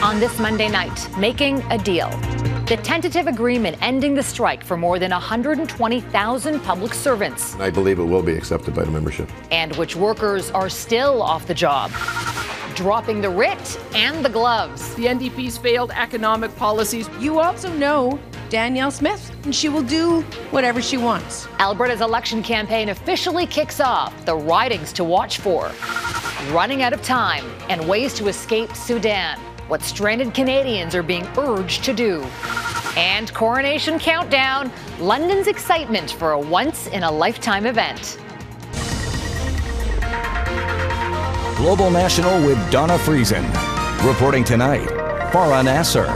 On this Monday night, making a deal. The tentative agreement ending the strike for more than 120,000 public servants. I believe it will be accepted by the membership. And which workers are still off the job. Dropping the writ and the gloves. The NDP's failed economic policies. You also know Danielle Smith, and she will do whatever she wants. Alberta's election campaign officially kicks off. The ridings to watch for. Running out of time and ways to escape Sudan. What stranded Canadians are being urged to do. And Coronation countdown, London's excitement for a once-in-a-lifetime event. Global National with Donna Friesen. Reporting tonight, Farah Nasser.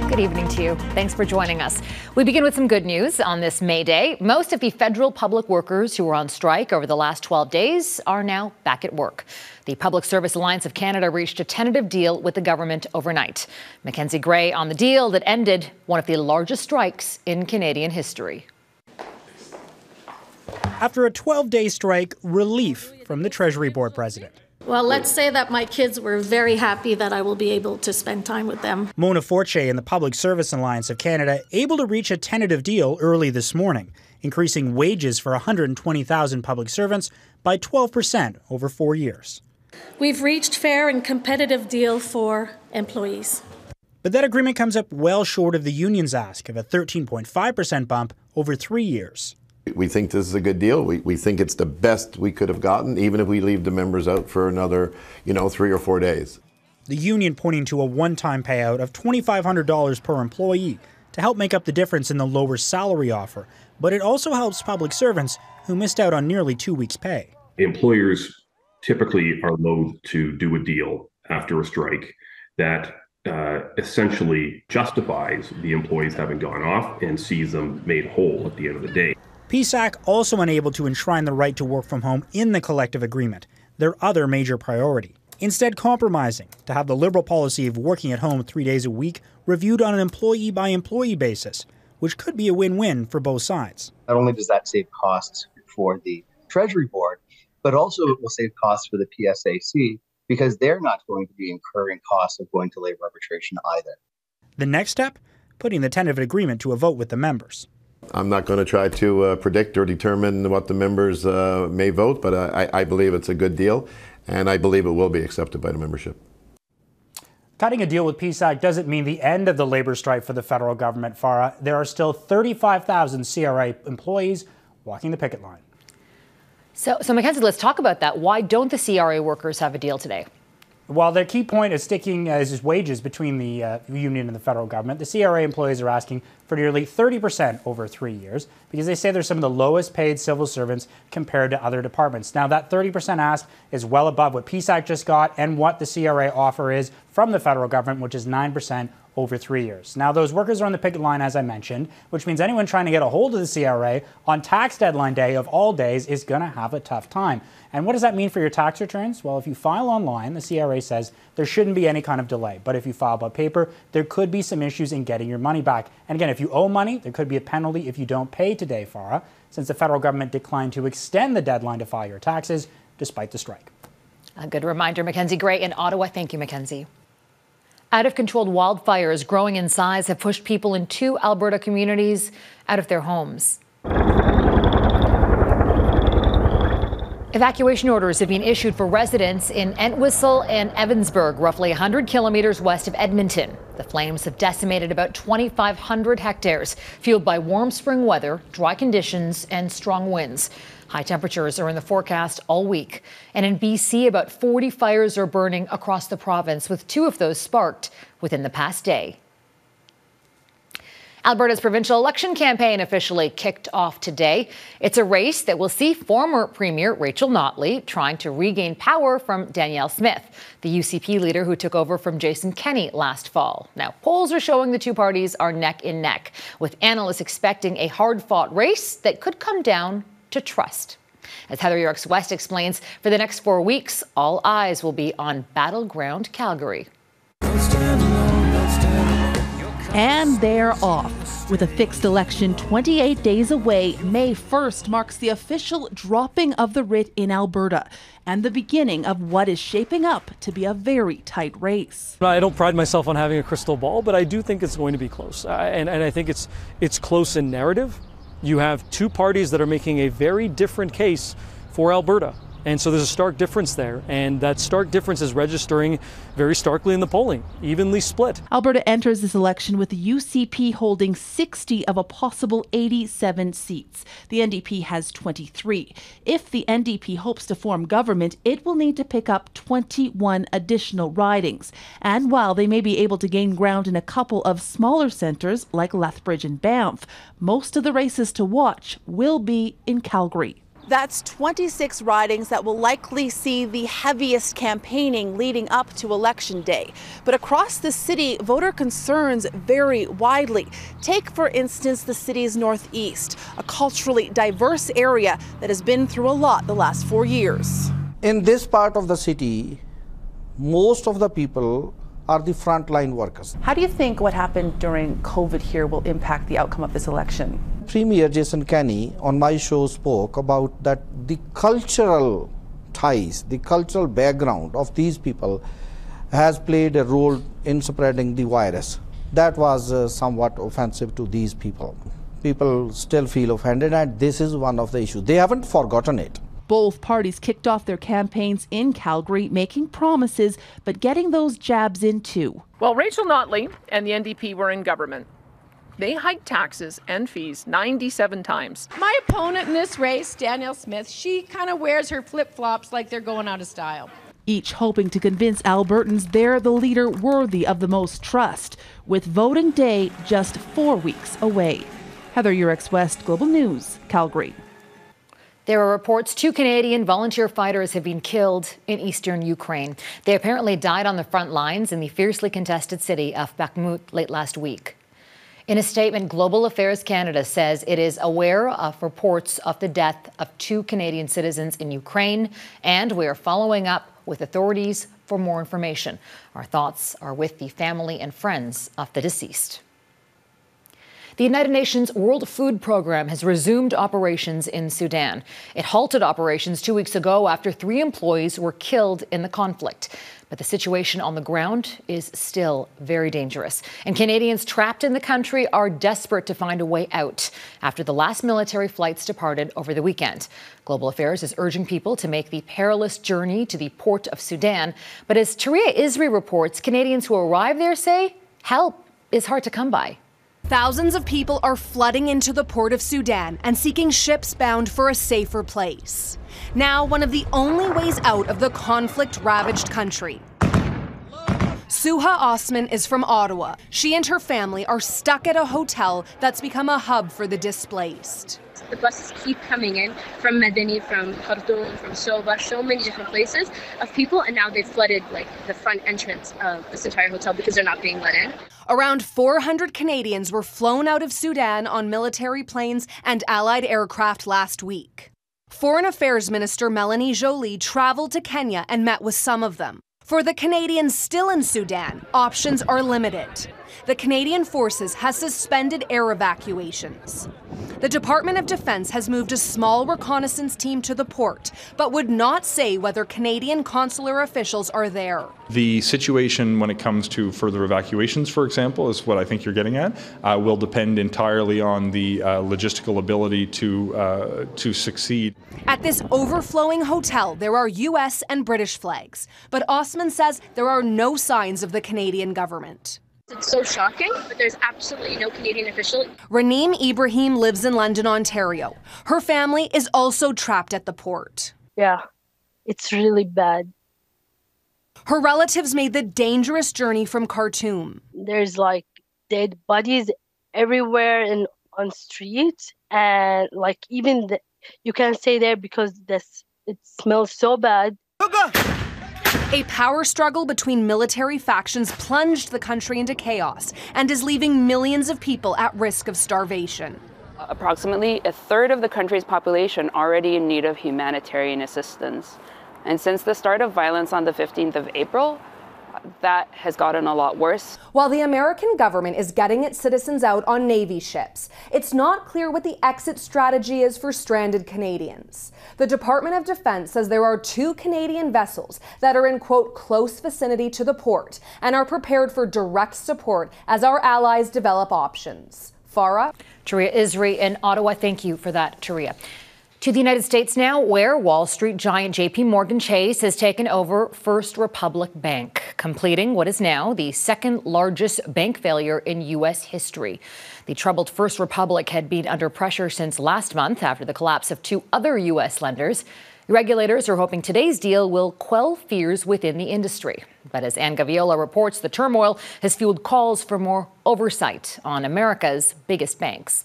Good evening to you. Thanks for joining us. We begin with some good news on this May Day. Most of the federal public workers who were on strike over the last 12 days are now back at work. The Public Service Alliance of Canada reached a tentative deal with the government overnight. Mackenzie Gray on the deal that ended one of the largest strikes in Canadian history. After a 12-day strike, relief from the Treasury Board president. Well, let's say that my kids were very happy that I will be able to spend time with them. Mona Forche and the Public Service Alliance of Canada able to reach a tentative deal early this morning, increasing wages for 120,000 public servants by 12% over 4 years. We've reached fair and competitive deal for employees. But that agreement comes up well short of the union's ask of a 13.5% bump over 3 years. We think this is a good deal. We think it's the best we could have gotten, even if we leave the members out for another, 3 or 4 days. The union pointing to a one-time payout of $2,500 per employee to help make up the difference in the lower salary offer. But it also helps public servants who missed out on nearly 2 weeks' pay. Employers typically are loath to do a deal after a strike that essentially justifies the employees having gone off and sees them made whole at the end of the day. PSAC also unable to enshrine the right to work from home in the collective agreement, their other major priority. Instead compromising to have the Liberal policy of working at home 3 days a week reviewed on an employee-by-employee basis, which could be a win-win for both sides. Not only does that save costs for the Treasury Board, but also it will save costs for the PSAC because they're not going to be incurring costs of going to labor arbitration either. The next step? Putting the tentative agreement to a vote with the members. I'm not going to try to predict or determine what the members may vote, but I believe it's a good deal, and I believe it will be accepted by the membership. Cutting a deal with PSAC doesn't mean the end of the labor strike for the federal government, Farah. There are still 35,000 CRA employees walking the picket line. So Mackenzie, let's talk about that. Why don't the CRA workers have a deal today? While their key point is sticking as wages between the union and the federal government, the CRA employees are asking for nearly 30% over 3 years because they say they're some of the lowest paid civil servants compared to other departments. Now, that 30% ask is well above what PSAC just got and what the CRA offer is from the federal government, which is 9% over 3 years. Now, those workers are on the picket line, as I mentioned, which means anyone trying to get a hold of the CRA on tax deadline day of all days is going to have a tough time. And what does that mean for your tax returns? Well, if you file online, the CRA says there shouldn't be any kind of delay. But if you file by paper, there could be some issues in getting your money back. And again, if you owe money, there could be a penalty if you don't pay today, Farah, since the federal government declined to extend the deadline to file your taxes despite the strike. A good reminder. Mackenzie Gray in Ottawa. Thank you, Mackenzie. Out-of-controlled wildfires growing in size have pushed people in 2 Alberta communities out of their homes. Evacuation orders have been issued for residents in Entwistle and Evansburg, roughly 100 kilometers west of Edmonton. The flames have decimated about 2,500 hectares, fueled by warm spring weather, dry conditions, and strong winds. High temperatures are in the forecast all week. And in BC, about 40 fires are burning across the province, with 2 of those sparked within the past day. Alberta's provincial election campaign officially kicked off today. It's a race that will see former Premier Rachel Notley trying to regain power from Danielle Smith, the UCP leader who took over from Jason Kenney last fall. Now, polls are showing the 2 parties are neck in neck, with analysts expecting a hard-fought race that could come down to trust. As Heather Yourex-West explains, for the next 4 weeks, all eyes will be on battleground Calgary. And they're off. With a fixed election 28 days away, May 1st marks the official dropping of the writ in Alberta and the beginning of what is shaping up to be a very tight race. I don't pride myself on having a crystal ball, but I do think it's going to be close. And I think it's close in narrative. You have two parties that are making a very different case for Alberta. And so there's a stark difference there, and that stark difference is registering very starkly in the polling, evenly split. Alberta enters this election with the UCP holding 60 of a possible 87 seats. The NDP has 23. If the NDP hopes to form government, it will need to pick up 21 additional ridings. And while they may be able to gain ground in a couple of smaller centres like Lethbridge and Banff, most of the races to watch will be in Calgary. That's 26 ridings that will likely see the heaviest campaigning leading up to Election Day. But across the city, voter concerns vary widely. Take, for instance, the city's northeast, a culturally diverse area that has been through a lot the last 4 years. In this part of the city, most of the people are the frontline workers. How do you think what happened during COVID here will impact the outcome of this election? Premier Jason Kenney on my show spoke about that the cultural ties, the cultural background of these people has played a role in spreading the virus. That was somewhat offensive to these people. People still feel offended, and this is one of the issues. They haven't forgotten it. Both parties kicked off their campaigns in Calgary, making promises, but getting those jabs in too. While Rachel Notley and the NDP were in government, they hiked taxes and fees 97 times. My opponent in this race, Danielle Smith, she kind of wears her flip-flops like they're going out of style. Each hoping to convince Albertans they're the leader worthy of the most trust, with voting day just 4 weeks away. Heather Yourex-West, Global News, Calgary. There are reports 2 Canadian volunteer fighters have been killed in eastern Ukraine. They apparently died on the front lines in the fiercely contested city of Bakhmut late last week. In a statement, Global Affairs Canada says it is aware of reports of the death of 2 Canadian citizens in Ukraine, and we are following up with authorities for more information. Our thoughts are with the family and friends of the deceased. The United Nations World Food Programme has resumed operations in Sudan. It halted operations 2 weeks ago after 3 employees were killed in the conflict. But the situation on the ground is still very dangerous. And Canadians trapped in the country are desperate to find a way out after the last military flights departed over the weekend. Global Affairs is urging people to make the perilous journey to the Port of Sudan. But as Touria Izri reports, Canadians who arrive there say help is hard to come by. Thousands of people are flooding into the Port of Sudan and seeking ships bound for a safer place. Now, one of the only ways out of the conflict-ravaged country. Suha Osman is from Ottawa. She and her family are stuck at a hotel that's become a hub for the displaced. The buses keep coming in from Medini, from Khartoum, from Soba, so many different places of people, and now they've flooded the front entrance of this entire hotel because they're not being let in. Around 400 Canadians were flown out of Sudan on military planes and allied aircraft last week. Foreign Affairs Minister Melanie Joly traveled to Kenya and met with some of them. For the Canadians still in Sudan, options are limited. The Canadian Forces has suspended air evacuations. The Department of Defense has moved a small reconnaissance team to the port, but would not say whether Canadian consular officials are there. The situation when it comes to further evacuations, for example, is what I think you're getting at, will depend entirely on the logistical ability to succeed. At this overflowing hotel, there are U.S. and British flags, but Osman says there are no signs of the Canadian government. It's so shocking, but there's absolutely no Canadian official. Raneem Ibrahim lives in London, Ontario. Her family is also trapped at the port. Yeah, it's really bad. Her relatives made the dangerous journey from Khartoum. There's dead bodies everywhere and on streets, and even you can't stay there because it smells so bad. A power struggle between military factions plunged the country into chaos and is leaving millions of people at risk of starvation. Approximately a third of the country's population already in need of humanitarian assistance. And since the start of violence on the 15th of April, that has gotten a lot worse. While the American government is getting its citizens out on Navy ships, it's not clear what the exit strategy is for stranded Canadians. The Department of Defense says there are 2 Canadian vessels that are in, quote, close vicinity to the port and are prepared for direct support as our allies develop options. Farah? Touria Izri in Ottawa. Thank you for that, Touria. To the United States now, where Wall Street giant JP Chase has taken over First Republic Bank, completing what is now the second largest bank failure in U.S. history. The troubled First Republic had been under pressure since last month after the collapse of 2 other U.S. lenders. Regulators are hoping today's deal will quell fears within the industry. But as Ann Gaviola reports, the turmoil has fueled calls for more oversight on America's biggest banks.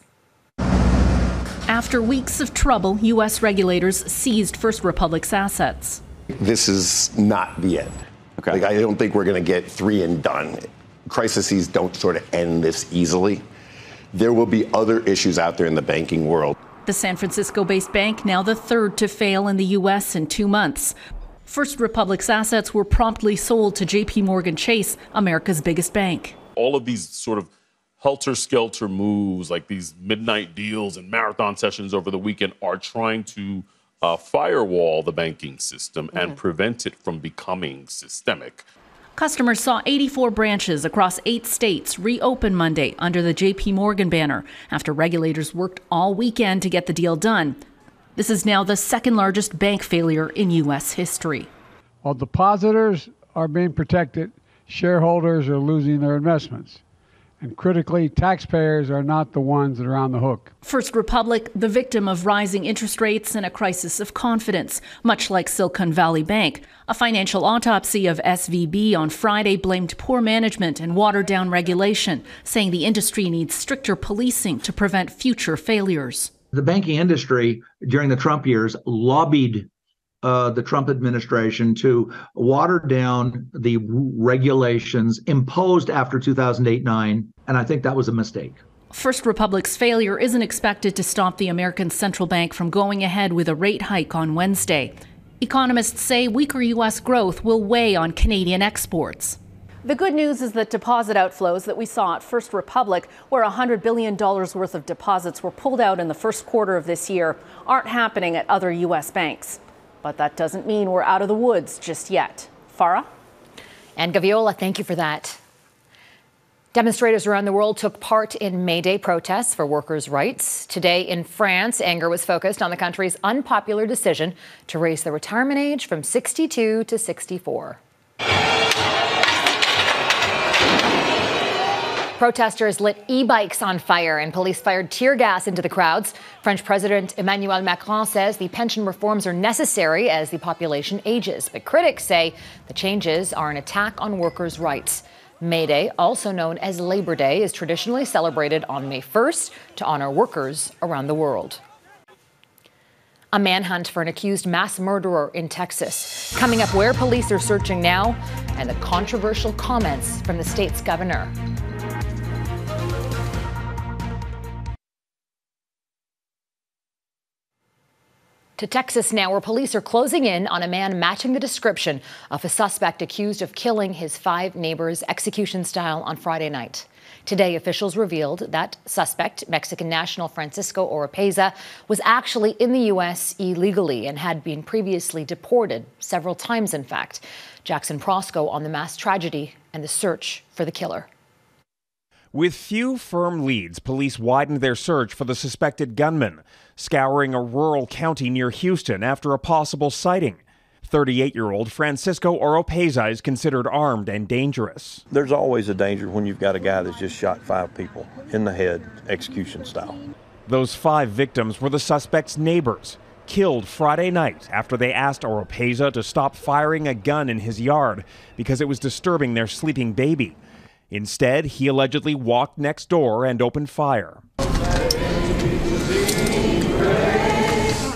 After weeks of trouble, U.S. regulators seized First Republic's assets. This is not the end. Okay. I don't think we're going to get 3 and done. Crises don't sort of end this easily. There will be other issues out there in the banking world. The San Francisco-based bank, now the 3rd to fail in the U.S. in 2 months. First Republic's assets were promptly sold to JP Chase, America's biggest bank. All of these sort of helter-skelter moves, like these midnight deals and marathon sessions over the weekend, are trying to firewall the banking system and prevent it from becoming systemic. Customers saw 84 branches across 8 states reopen Monday under the JP banner after regulators worked all weekend to get the deal done. This is now the 2nd largest bank failure in U.S. history. While depositors are being protected, shareholders are losing their investments. And critically, taxpayers are not the ones that are on the hook. First Republic, the victim of rising interest rates and a crisis of confidence, much like Silicon Valley Bank. A financial autopsy of SVB on Friday blamed poor management and watered-down regulation, saying the industry needs stricter policing to prevent future failures. The banking industry during the Trump years lobbied the Trump administration to water down the regulations imposed after 2008-9, and I think that was a mistake. First Republic's failure isn't expected to stop the American central bank from going ahead with a rate hike on Wednesday. Economists say weaker U.S. growth will weigh on Canadian exports. The good news is that deposit outflows that we saw at First Republic, where $100 billion worth of deposits were pulled out in the first quarter of this year, aren't happening at other U.S. banks. But that doesn't mean we're out of the woods just yet. Farah? And Gaviola, thank you for that. Demonstrators around the world took part in May Day protests for workers' rights. Today in France, anger was focused on the country's unpopular decision to raise the retirement age from 62 to 64. Protesters lit e-bikes on fire and police fired tear gas into the crowds. French President Emmanuel Macron says the pension reforms are necessary as the population ages, but critics say the changes are an attack on workers' rights. May Day, also known as Labor Day, is traditionally celebrated on May 1st to honor workers around the world. A manhunt for an accused mass murderer in Texas. Coming up, where police are searching now and the controversial comments from the state's governor. To Texas now, where police are closing in on a man matching the description of a suspect accused of killing his 5 neighbors execution style on Friday night. Today, officials revealed that suspect, Mexican national Francisco Oropeza, was actually in the U.S. illegally and had been previously deported several times, in fact. Jackson Prosco on the mass tragedy and the search for the killer. With few firm leads, police widened their search for the suspected gunman, scouring a rural county near Houston after a possible sighting. 38-year-old Francisco Oropeza is considered armed and dangerous. There's always a danger when you've got a guy that's just shot 5 people in the head, execution style. Those 5 victims were the suspect's neighbors, killed Friday night after they asked Oropeza to stop firing a gun in his yard because it was disturbing their sleeping baby. Instead, he allegedly walked next door and opened fire.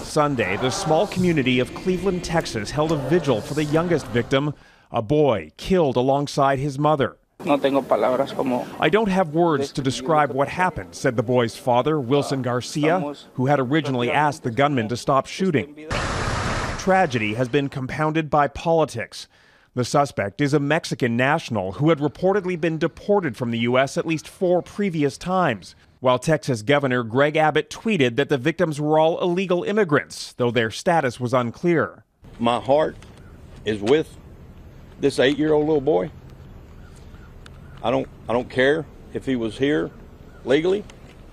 Sunday, the small community of Cleveland, Texas, held a vigil for the youngest victim, a boy killed alongside his mother. I don't have words to describe what happened, said the boy's father, Wilson Garcia, who had originally asked the gunman to stop shooting. Tragedy has been compounded by politics. The suspect is a Mexican national who had reportedly been deported from the U.S. at least 4 previous times, while Texas Governor Greg Abbott tweeted that the victims were all illegal immigrants, though their status was unclear. My heart is with this 8-year-old little boy. I don't care if he was here legally.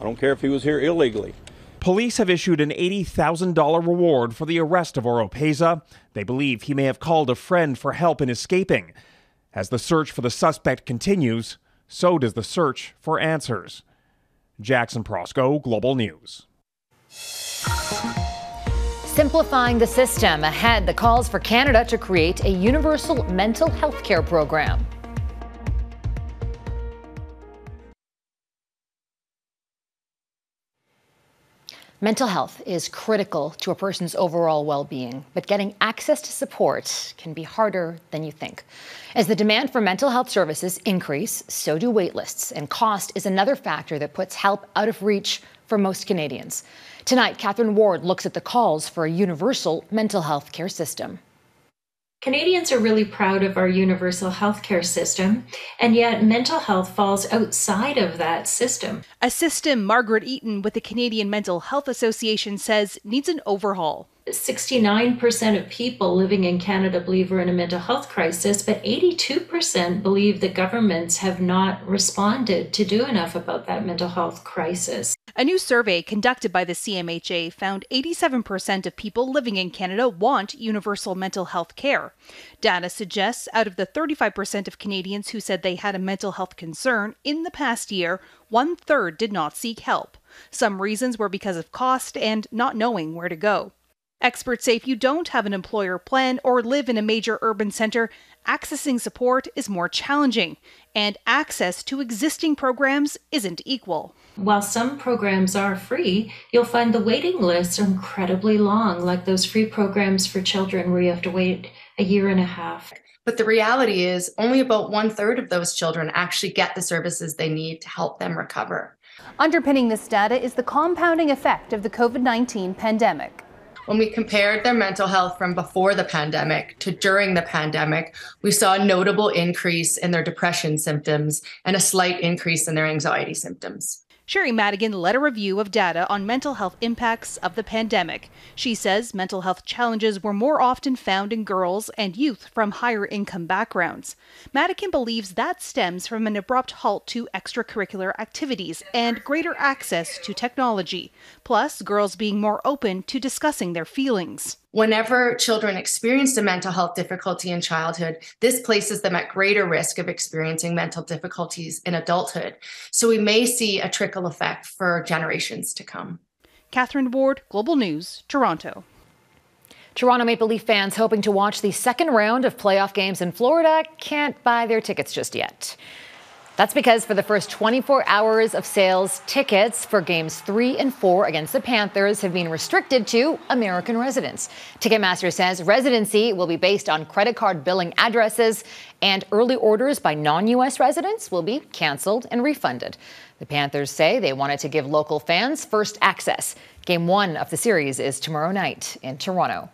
I don't care if he was here illegally. Police have issued an $80,000 reward for the arrest of Oropeza. They believe he may have called a friend for help in escaping. As the search for the suspect continues, so does the search for answers. Jackson Prosco, Global News. Simplifying the system. Ahead, the calls for Canada to create a universal mental health care program. Mental health is critical to a person's overall well-being, but getting access to support can be harder than you think. As the demand for mental health services increase, so do wait lists, and cost is another factor that puts help out of reach for most Canadians. Tonight, Catherine Ward looks at the calls for a universal mental health care system. Canadians are really proud of our universal healthcare system, and yet mental health falls outside of that system. A system Margaret Eaton with the Canadian Mental Health Association says needs an overhaul. 69% of people living in Canada believe we're in a mental health crisis, but 82% believe that governments have not responded to do enough about that mental health crisis. A new survey conducted by the CMHA found 87% of people living in Canada want universal mental health care. Data suggests out of the 35% of Canadians who said they had a mental health concern in the past year, 1/3 did not seek help. Some reasons were because of cost and not knowing where to go. Experts say if you don't have an employer plan or live in a major urban center, accessing support is more challenging, and access to existing programs isn't equal. While some programs are free, you'll find the waiting lists are incredibly long, like those free programs for children where you have to wait a year and a half. But the reality is only about 1/3 of those children actually get the services they need to help them recover. Underpinning this data is the compounding effect of the COVID-19 pandemic. When we compared their mental health from before the pandemic to during the pandemic, we saw a notable increase in their depression symptoms and a slight increase in their anxiety symptoms. Sherry Madigan led a review of data on mental health impacts of the pandemic. She says mental health challenges were more often found in girls and youth from higher income backgrounds. Madigan believes that stems from an abrupt halt to extracurricular activities and greater access to technology, plus girls being more open to discussing their feelings. Whenever children experience a mental health difficulty in childhood, this places them at greater risk of experiencing mental difficulties in adulthood. So we may see a trickle effect for generations to come. Catherine Ward, Global News, Toronto. Toronto Maple Leaf fans hoping to watch the second round of playoff games in Florida can't buy their tickets just yet. That's because for the first 24 hours of sales, tickets for games 3 and 4 against the Panthers have been restricted to American residents. Ticketmaster says residency will be based on credit card billing addresses, and early orders by non-U.S. residents will be canceled and refunded. The Panthers say they wanted to give local fans first access. Game 1 of the series is tomorrow night in Toronto.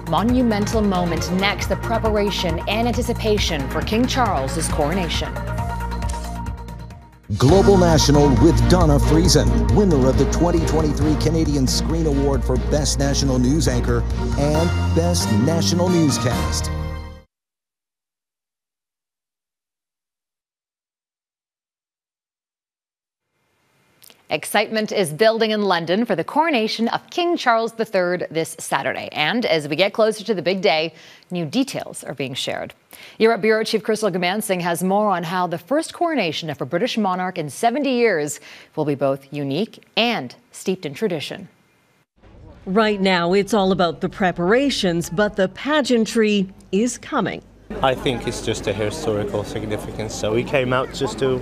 Monumental moment next, the preparation and anticipation for King Charles's coronation. Global National with Donna Friesen, winner of the 2023 Canadian Screen Award for Best National News Anchor and Best National Newscast. Excitement is building in London for the coronation of King Charles III this Saturday. And as we get closer to the big day, new details are being shared. Europe Bureau Chief Crystal Gamansing has more on how the first coronation of a British monarch in 70 years will be both unique and steeped in tradition. Right now, it's all about the preparations, but the pageantry is coming. I think it's just a historical significance. So we came out just to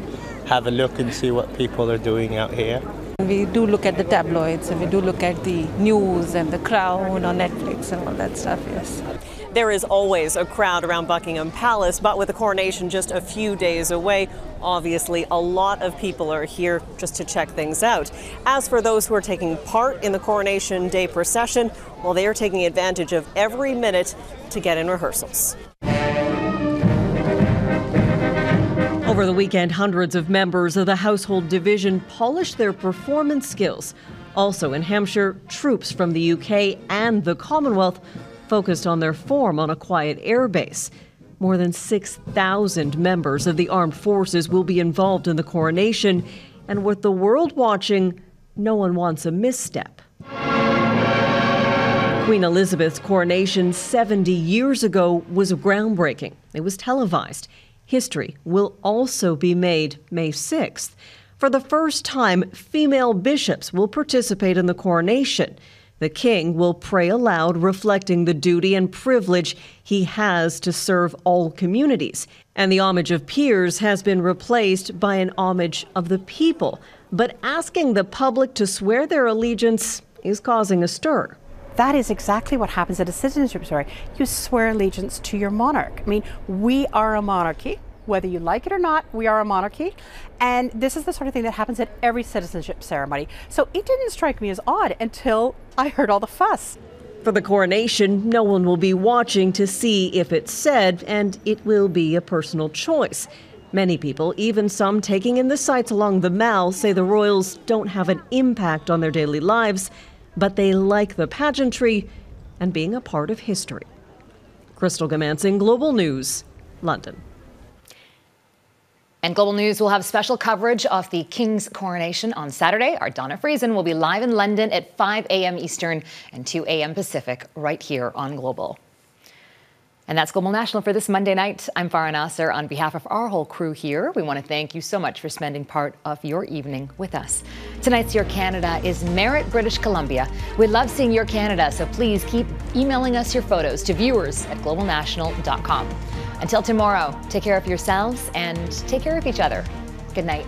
have a look and see what people are doing out here. We do look at the tabloids and we do look at the news and the Crown on Netflix and all that stuff, yes. There is always a crowd around Buckingham Palace, but with the coronation just a few days away, obviously a lot of people are here just to check things out. As for those who are taking part in the Coronation Day procession, well, they are taking advantage of every minute to get in rehearsals. Over the weekend, hundreds of members of the Household Division polished their performance skills. Also in Hampshire, troops from the UK and the Commonwealth focused on their form on a quiet airbase. More than 6,000 members of the armed forces will be involved in the coronation, and with the world watching, no one wants a misstep. Queen Elizabeth's coronation 70 years ago was groundbreaking. It was televised. History will also be made May 6th. For the first time, female bishops will participate in the coronation. The king will pray aloud, reflecting the duty and privilege he has to serve all communities. And the homage of peers has been replaced by an homage of the people. But asking the public to swear their allegiance is causing a stir. That is exactly what happens at a citizenship ceremony. You swear allegiance to your monarch. I mean, we are a monarchy. Whether you like it or not, we are a monarchy. And this is the sort of thing that happens at every citizenship ceremony. So it didn't strike me as odd until I heard all the fuss. For the coronation, no one will be watching to see if it's said, and it will be a personal choice. Many people, even some taking in the sights along the Mall, say the royals don't have an impact on their daily lives, but they like the pageantry and being a part of history. Crystal Gamansing, Global News, London. And Global News will have special coverage of the King's coronation on Saturday. Our Donna Friesen will be live in London at 5 a.m. Eastern and 2 a.m. Pacific right here on Global. And that's Global National for this Monday night. I'm Farah Nasser. On behalf of our whole crew here, we want to thank you so much for spending part of your evening with us. Tonight's Your Canada is Merritt, British Columbia. We love seeing your Canada, so please keep emailing us your photos to viewers@globalnational.com. Until tomorrow, take care of yourselves and take care of each other. Good night.